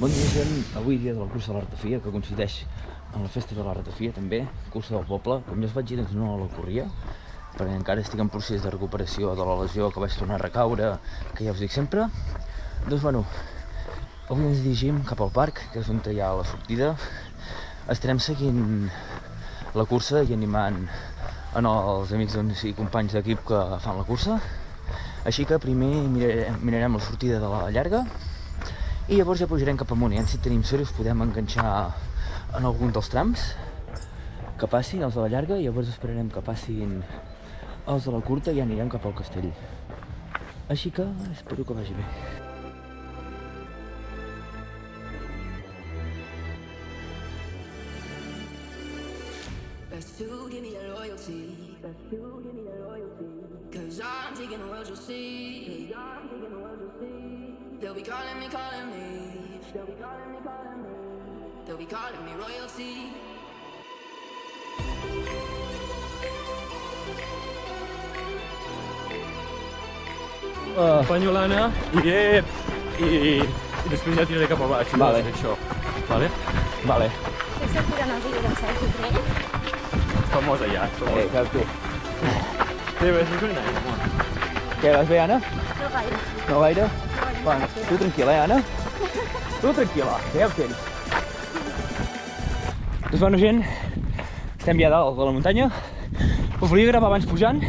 Bon dia, gent. Avui dia de la cursa de la ratafia, que coincideix en la festa de la ratafia també, cursa del poble. Com ja us vaig dir, doncs no la corria, perquè encara estic en procés de recuperació de la lesió que vaig tornar a recaure, que ja us dic sempre. Doncs bueno, avui ens dirigim cap al parc, que és on hi ha la sortida. Estarem seguint la cursa i animant els amics i companys d'equip que fan la cursa. Així que primer mirarem la sortida de la llarga i llavors ja pujarem cap amunt. I si tenim sort us podem enganxar en algun dels trams que passin, els de la llarga, i llavors esperarem que passin els de la curta i ja anirem cap al castell. Així que espero que vagi bé. Best to give me your loyalty. Best to give me your loyalty. 'Cause I'm taking the world, you'll see. They'll be calling me, calling me. They'll be calling me, calling me. They'll be calling me royalty. Penyolana i després ja tiraré cap a baix. Vale. Això. Vale? Vale. Estem tirant el vídeo del Sergi Trell. Famosa ja. Cap tu. Bé, és ben Anna. Què, vas bé, Anna? No gaire. No gaire? Bueno, tu tranquil·la, Anna? Tu tranquil·la, que ja ho tens. Doncs bueno, gent, estem ja dalt de la muntanya. Us volia gravar abans pujant,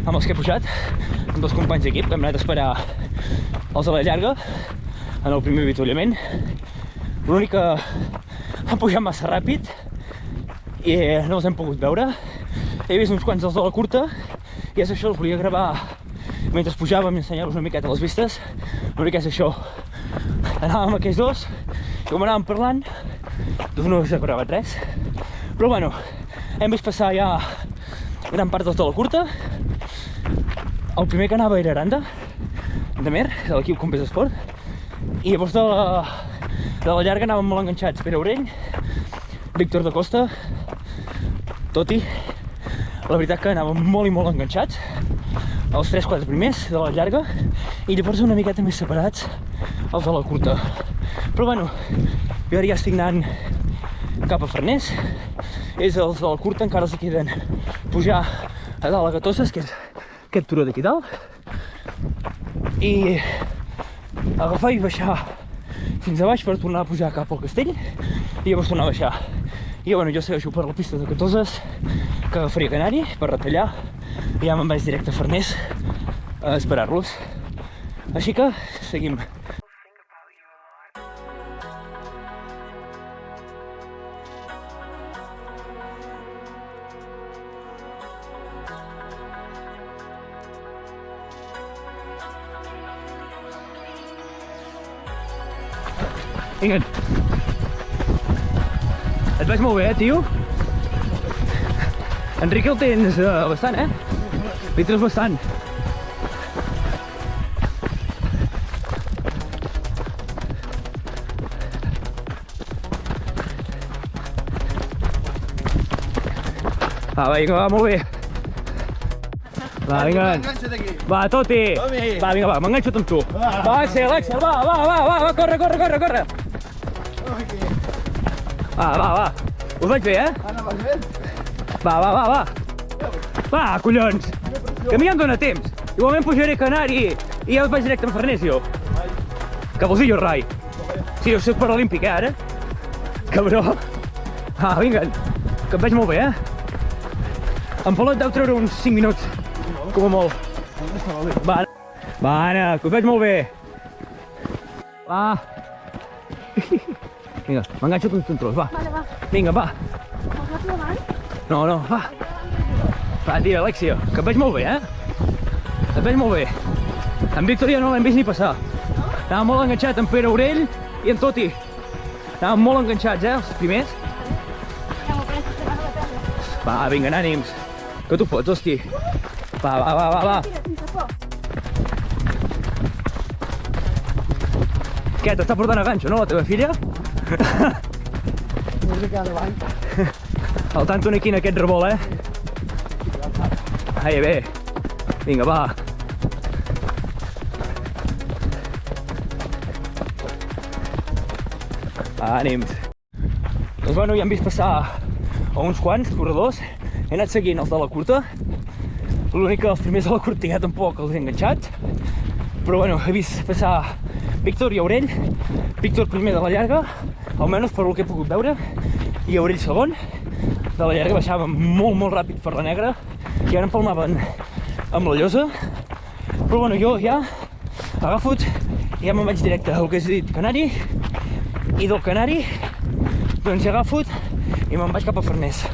amb els que he pujat, amb els companys d'equip, que hem anat a esperar els de la llarga en el primer avituallament. L'únic que han pujat massa ràpid i no els hem pogut veure. He vist uns quants dels de la curta i és això, els volia gravar mentre pujàvem i ensenyar-vos una miqueta les vistes. L'únic que és això, anàvem amb aquells dos i com anàvem parlant, doncs no us acordava res. Però bueno, hem vist passar ja gran part dels de la curta. El primer que anava era Aranda, de Mer, de l'equip Compes Esport, i llavors de la llarga anàvem molt enganxats. Pere Aurell, Víctor da Costa, Toti. La veritat que anàvem molt i molt enganxats, els 3-4 primers de la llarga, i llavors una miqueta més separats els de la curta. Però bueno, jo ara ja estic anant cap a Farners. Els de la curta encara els queden pujar a dalt a Gatoses, que és aquest turó d'aquí dalt, i agafar i baixar fins a baix per tornar a pujar cap al castell i llavors tornar a baixar. I bueno, jo segueixo per la pista de Gatoses, que agafaria Canari per retallar, i ja me'n vaig directe a Farners a esperar-los. Així que seguim. Vinga. Et veig molt bé, tio? Enrique el tens bastant, Li treus bastant. Va, vinga, va, molt bé. Va, vinga. Va, Toti. Va, vinga, va, m'enganxo amb tu. Va, Axel, va, corre. Va. Us vaig bé, Va. Va, collons. Que a mi ja em dóna temps. Igualment pujaré a Canari i ja vaig directe amb Farners, jo. Que vols dir jo, Rai? Sí, jo soc paralímpic, ara. Cabró. Va, vinga, que em veig molt bé, En Pol et deu treure uns 5 minuts, com a molt. Va, Anna, que us veig molt bé. Va. Vinga, m'enganxo amb un tros, va. Vale, va. Vinga, va. Vols anar provant? No, va. Va, tira, Alexia, que et veig molt bé, Et veig molt bé. En Víctor ja no l'hem vist ni passar. Anava molt enganxat en Pere Aurell i en Toti. Anaven molt enganxats, els primers. Ja m'ho penso, que vas a la terra. Va, vinga, ànims. Que tu pots, hosti. Va. Tira, sense por. Què, t'està portant a ganxo, no, la teva filla? El tanto aquí en aquest revolt, Ai, bé. Vinga, va. Ànims. Doncs bueno, ja hem vist passar a uns quants corredors. He anat seguint els de la curta. L'únic que els primers de la curta ja tampoc els he enganxat. Però bueno, he vist passar Víctor i Aurell. Víctor primer de la llarga, almenys per el que he pogut veure, i Aurell segon. De la llarga baixaven molt ràpid per la negra i ara empalmaven amb la llosa. Però bueno, jo ja agafo i ja me'n vaig directe al que has dit Canari, i del Canari doncs ja agafo i me'n vaig cap a Farners.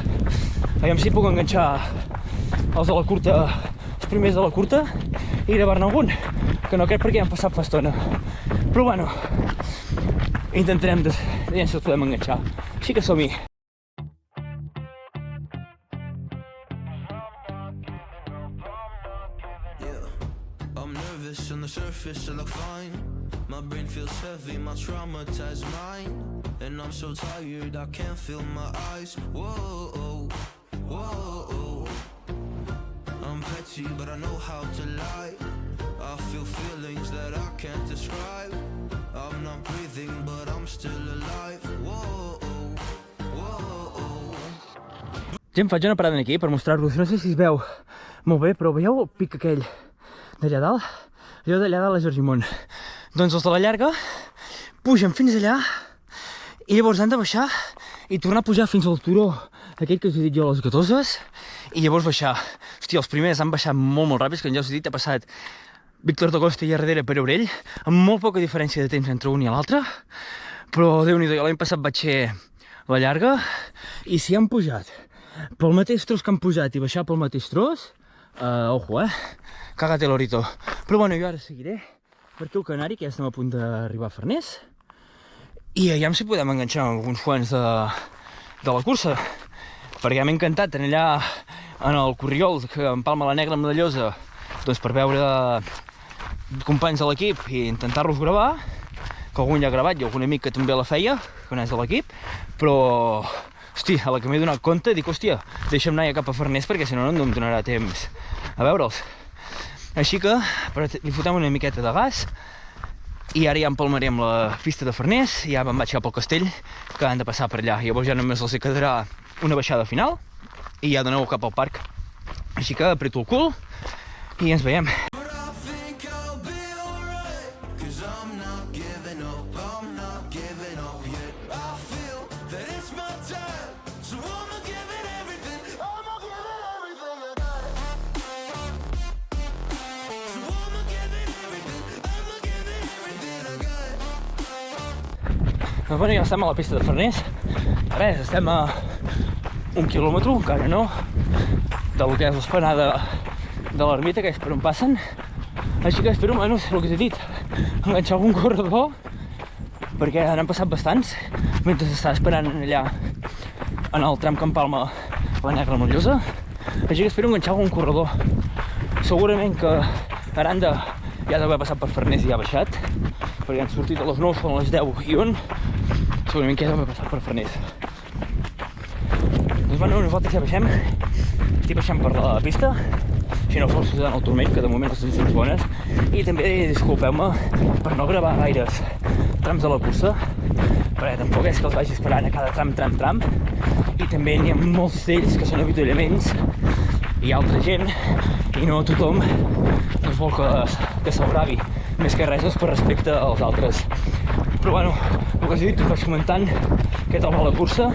Aviam si puc enganxar els de la curta, els primers de la curta, i gravar-ne algun, que no crec perquè ja han passat fa estona. Però bueno, intentarem de si els podem enganxar. Així que som-hi. I'm nervous on the surface, I look fine. My brain feels heavy, my traumatized mind. And I'm so tired, I can't feel my eyes. Whoa, whoa. I'm petty, but I know how to lie. I feel feelings that I can't describe. I'm not breathing, but I'm still alive. Whoa, whoa. Gent, faig una parada aquí per mostrar-vos, no sé si es veu molt bé, però veieu el pic aquell d'allà dalt? Allò d'allà dalt és Argimon. Doncs els de la llarga pugen fins allà i llavors han de baixar i tornar a pujar fins al turó aquell que us he dit jo a les Gatoses i llavors baixar. Hòstia, els primers han baixat molt ràpids, que ja us he dit, ha passat Víctor d'Agosta i a darrere per Aurell, amb molt poca diferència de temps entre un i l'altre, però Déu-n'hi-do, jo l'any passat vaig ser la llarga i si han pujat pel mateix tros que han pujat i baixar pel mateix tros, ojo, cagate l'orito. Però bueno, jo ara seguiré per aquí el Canari, que ja estem a punt d'arribar a Farners, i aviam si podem enganxar alguns quants de la cursa, perquè m'ha encantat anar allà en el Corriol, que empalma la negra amb la llosa, doncs per veure companys de l'equip i intentar-los gravar, que algun ja ha gravat i algun amic que també la feia, que no és de l'equip, però hòstia, a la que m'he donat compte, dic, hòstia, deixa'm anar ja cap a Farners perquè si no no em donarà temps a veure'ls. Així que li fotem una miqueta de gas i ara ja empalmarem la pista de Farners i ja me'n vaig cap al castell, que han de passar per allà. Llavors ja només els quedarà una baixada final i ja de nou cap al parc. Així que apreto el cul i ens veiem. But I think I'll be alright, 'cause I'm not giving up yet. I feel that it's my time, so I'ma give it everything. I'ma give it everything I got. So I'ma give it everything. I'ma give it everything I got. Doncs bueno, ja estem a la pista de Farners. Res, estem a 1 quilòmetre, encara no, del que és l'esplanada de l'ermita, que és per on passen. Així que espero, almenys, el que us he dit, enganxar algun corredor, perquè n'han passat bastants, mentre s'està esperant allà en el tram que empalma la negra amb la llosa. Així que espero enganxar algun corredor. Segurament que Aranda ja deu haver passat per Farners i ja ha baixat, perquè han sortit a les 9, són les 10 i 1, segurament que ja deu haver passat per Farners. Doncs bueno, nosaltres ja baixem, estic baixant per la pista, si no fos en el turmell, que de moment les sensacions bones, i també disculpeu-me per no gravar gaires trams de la cursa, perquè tampoc és que els vagi esperant a cada tram, i també n'hi ha molts d'ells que són avituallaments, i altra gent, i no tothom doncs vol que se'l gravi, més que res per respecte als altres. Però bueno, el que us he dit, us vaig comentant què tal va la cursa.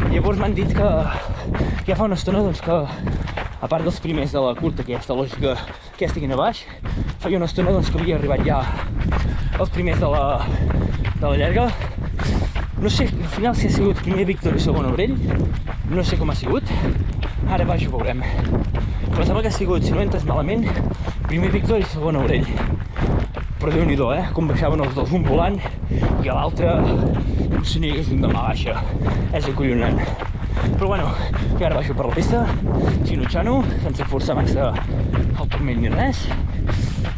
Llavors m'han dit que ja fa una estona doncs, que, a part dels primers de la curta, que ja està lògica que ja estiguin a baix, feia una estona doncs, que havia arribat ja els primers de la llarga. No sé al final si ha sigut primer Víctor i segon Aurell, no sé com ha sigut, ara baix ho veurem. Però sembla que ha sigut, si no entres malament, primer Víctor i segon Aurell. Però Déu-n'hi-do, com baixaven els dos, un volant i l'altre com si n'hi hagués un de mà baixa. És acollonant. Però bueno, jo ara baixo per la pista, xino-xano, sense forçar massa el turmell ni res,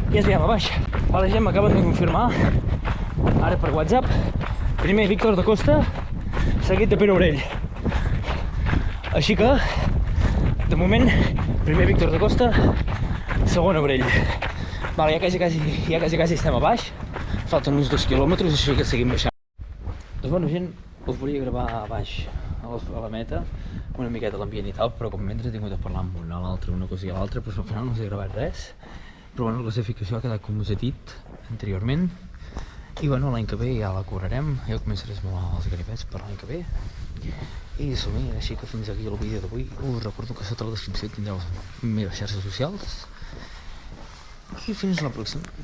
i ens veiem a baix. La gent m'acaben de confirmar, ara per WhatsApp, primer Víctor d'Agosta, seguit de Pere Aurell. Així que, de moment, primer Víctor d'Agosta, segon Aurell. Vale, ja quasi estem a baix, falten uns 2 quilòmetres, així que seguim baixant. Doncs bueno, gent, us volia gravar a baix, a la meta, una miqueta l'ambient i tal, però com mentre he tingut de parlar amb un a l'altre, una cosa i a l'altra, doncs al final no us he gravat res. Però bueno, la classificació ha quedat com us he dit anteriorment. I bueno, l'any que ve ja la cobrarem, ja començaré a esmolar els ganivets per l'any que ve. I som-hi, així que fins aquí el vídeo d'avui. Us recordo que sota la descripció tindreu les meves xarxes socials. I fins la pròxima.